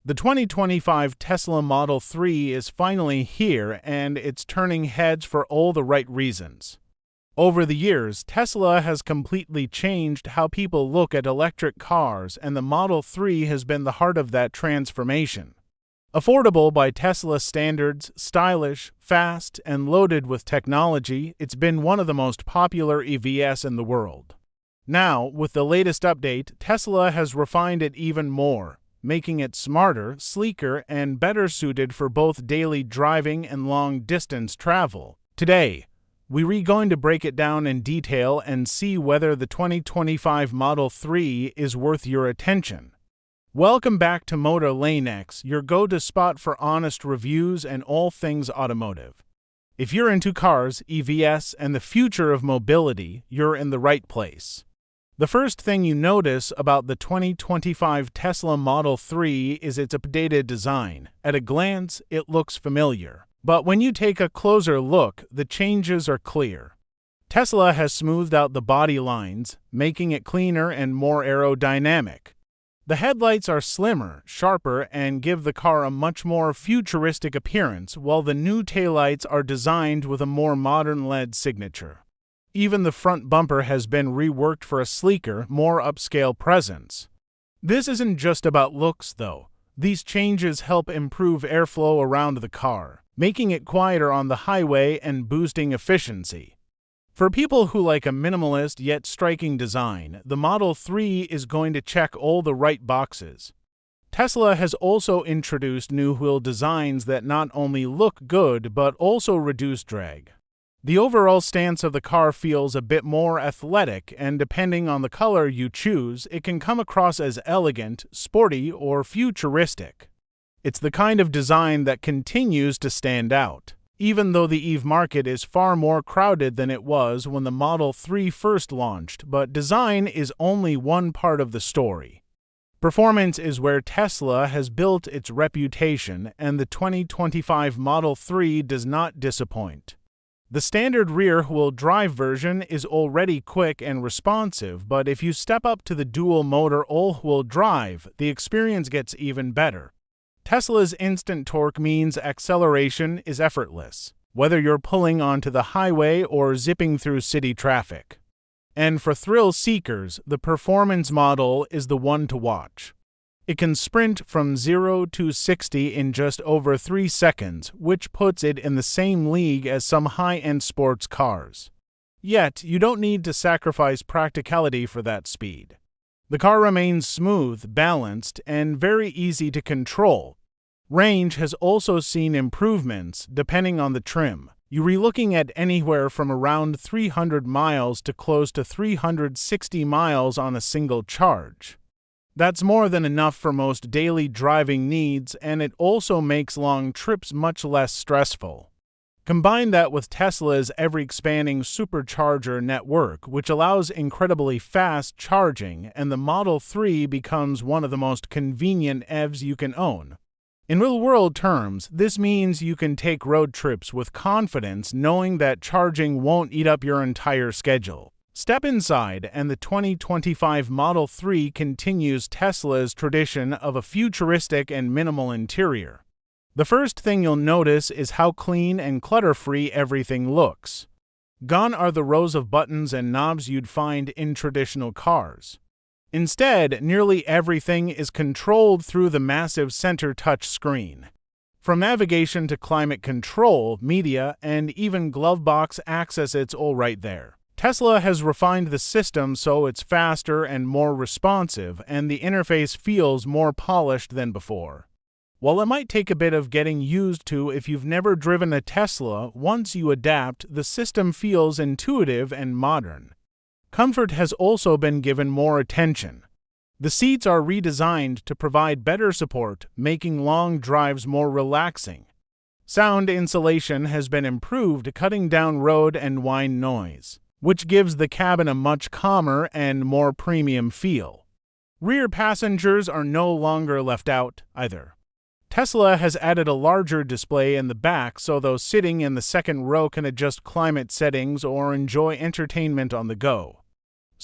The 2025 Tesla Model 3 is finally here, and it's turning heads for all the right reasons. Over the years, Tesla has completely changed how people look at electric cars, and the Model 3 has been the heart of that transformation. Affordable by Tesla standards, stylish, fast, and loaded with technology, it's been one of the most popular EVs in the world. Now, with the latest update, Tesla has refined it even more, making it smarter, sleeker, and better suited for both daily driving and long-distance travel. Today, we're going to break it down in detail and see whether the 2025 Model 3 is worth your attention. Welcome back to Motor LaneX, your go-to spot for honest reviews and all things automotive. If you're into cars, EVs, and the future of mobility, you're in the right place. The first thing you notice about the 2025 Tesla Model 3 is its updated design. At a glance, it looks familiar. But when you take a closer look, the changes are clear. Tesla has smoothed out the body lines, making it cleaner and more aerodynamic. The headlights are slimmer, sharper, and give the car a much more futuristic appearance, while the new taillights are designed with a more modern LED signature. Even the front bumper has been reworked for a sleeker, more upscale presence. This isn't just about looks, though. These changes help improve airflow around the car, making it quieter on the highway and boosting efficiency. For people who like a minimalist yet striking design, the Model 3 is going to check all the right boxes. Tesla has also introduced new wheel designs that not only look good but also reduce drag. The overall stance of the car feels a bit more athletic, and depending on the color you choose, it can come across as elegant, sporty, or futuristic. It's the kind of design that continues to stand out, even though the EV market is far more crowded than it was when the Model 3 first launched, but design is only one part of the story. Performance is where Tesla has built its reputation, and the 2025 Model 3 does not disappoint. The standard rear-wheel drive version is already quick and responsive, but if you step up to the dual-motor all-wheel drive, the experience gets even better. Tesla's instant torque means acceleration is effortless, whether you're pulling onto the highway or zipping through city traffic. And for thrill seekers, the performance model is the one to watch. It can sprint from 0 to 60 in just over 3 seconds, which puts it in the same league as some high-end sports cars. Yet, you don't need to sacrifice practicality for that speed. The car remains smooth, balanced, and very easy to control. Range has also seen improvements depending on the trim. You're looking at anywhere from around 300 miles to close to 360 miles on a single charge. That's more than enough for most daily driving needs, and it also makes long trips much less stressful. Combine that with Tesla's ever-expanding supercharger network, which allows incredibly fast charging, and the Model 3 becomes one of the most convenient EVs you can own. In real-world terms, this means you can take road trips with confidence knowing that charging won't eat up your entire schedule. Step inside, and the 2025 Model 3 continues Tesla's tradition of a futuristic and minimal interior. The first thing you'll notice is how clean and clutter-free everything looks. Gone are the rows of buttons and knobs you'd find in traditional cars. Instead, nearly everything is controlled through the massive center touch screen. From navigation to climate control, media, and even glove box access, it's all right there. Tesla has refined the system so it's faster and more responsive, and the interface feels more polished than before. While it might take a bit of getting used to if you've never driven a Tesla, once you adapt, the system feels intuitive and modern. Comfort has also been given more attention. The seats are redesigned to provide better support, making long drives more relaxing. Sound insulation has been improved, cutting down road and whine noise, which gives the cabin a much calmer and more premium feel. Rear passengers are no longer left out, either. Tesla has added a larger display in the back so those sitting in the second row can adjust climate settings or enjoy entertainment on the go.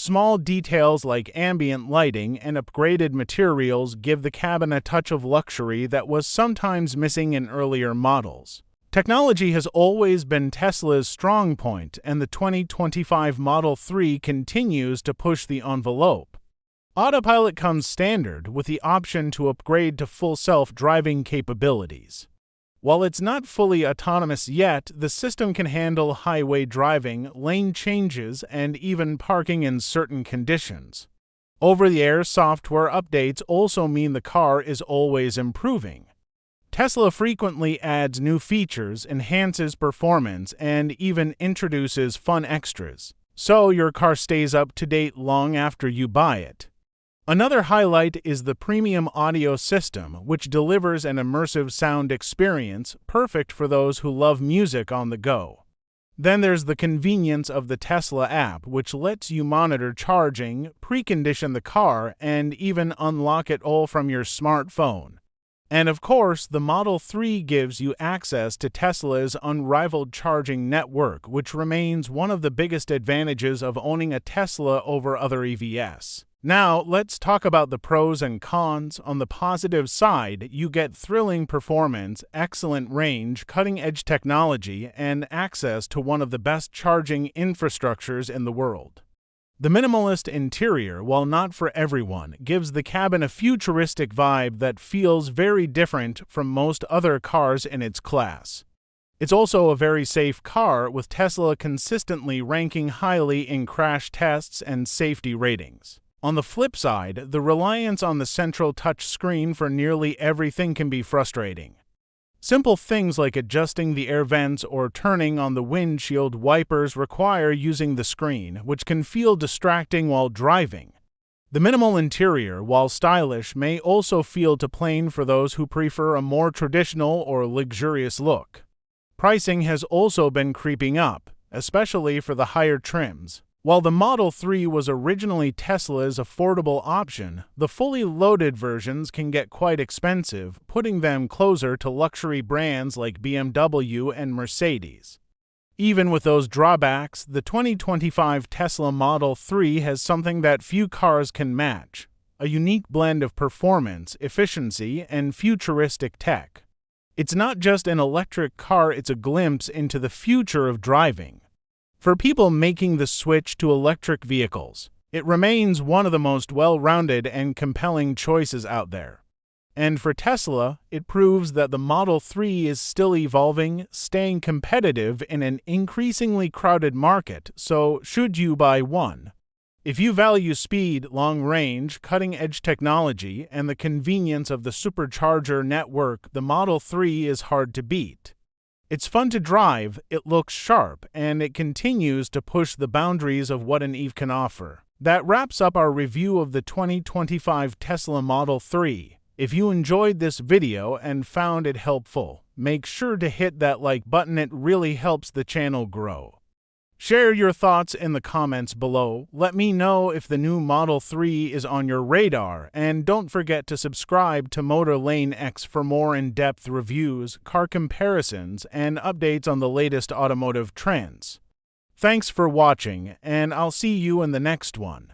Small details like ambient lighting and upgraded materials give the cabin a touch of luxury that was sometimes missing in earlier models. Technology has always been Tesla's strong point, and the 2025 Model 3 continues to push the envelope. Autopilot comes standard with the option to upgrade to full self-driving capabilities. While it's not fully autonomous yet, the system can handle highway driving, lane changes, and even parking in certain conditions. Over-the-air software updates also mean the car is always improving. Tesla frequently adds new features, enhances performance, and even introduces fun extras, so your car stays up to date long after you buy it. Another highlight is the premium audio system, which delivers an immersive sound experience perfect for those who love music on the go. Then there's the convenience of the Tesla app, which lets you monitor charging, precondition the car, and even unlock it all from your smartphone. And of course, the Model 3 gives you access to Tesla's unrivaled charging network, which remains one of the biggest advantages of owning a Tesla over other EVs. Now, let's talk about the pros and cons. On the positive side, you get thrilling performance, excellent range, cutting-edge technology, and access to one of the best charging infrastructures in the world. The minimalist interior, while not for everyone, gives the cabin a futuristic vibe that feels very different from most other cars in its class. It's also a very safe car, with Tesla consistently ranking highly in crash tests and safety ratings. On the flip side, the reliance on the central touch screen for nearly everything can be frustrating. Simple things like adjusting the air vents or turning on the windshield wipers require using the screen, which can feel distracting while driving. The minimal interior, while stylish, may also feel too plain for those who prefer a more traditional or luxurious look. Pricing has also been creeping up, especially for the higher trims. While the Model 3 was originally Tesla's affordable option, the fully loaded versions can get quite expensive, putting them closer to luxury brands like BMW and Mercedes. Even with those drawbacks, the 2025 Tesla Model 3 has something that few cars can match: a unique blend of performance, efficiency, and futuristic tech. It's not just an electric car, it's a glimpse into the future of driving. For people making the switch to electric vehicles, it remains one of the most well-rounded and compelling choices out there. And for Tesla, it proves that the Model 3 is still evolving, staying competitive in an increasingly crowded market, so should you buy one? If you value speed, long range, cutting-edge technology, and the convenience of the supercharger network, the Model 3 is hard to beat. It's fun to drive, it looks sharp, and it continues to push the boundaries of what an EV can offer. That wraps up our review of the 2025 Tesla Model 3. If you enjoyed this video and found it helpful, make sure to hit that like button, it really helps the channel grow. Share your thoughts in the comments below. Let me know if the new Model 3 is on your radar, and don't forget to subscribe to Motor Lane X for more in-depth reviews, car comparisons, and updates on the latest automotive trends. Thanks for watching, and I'll see you in the next one.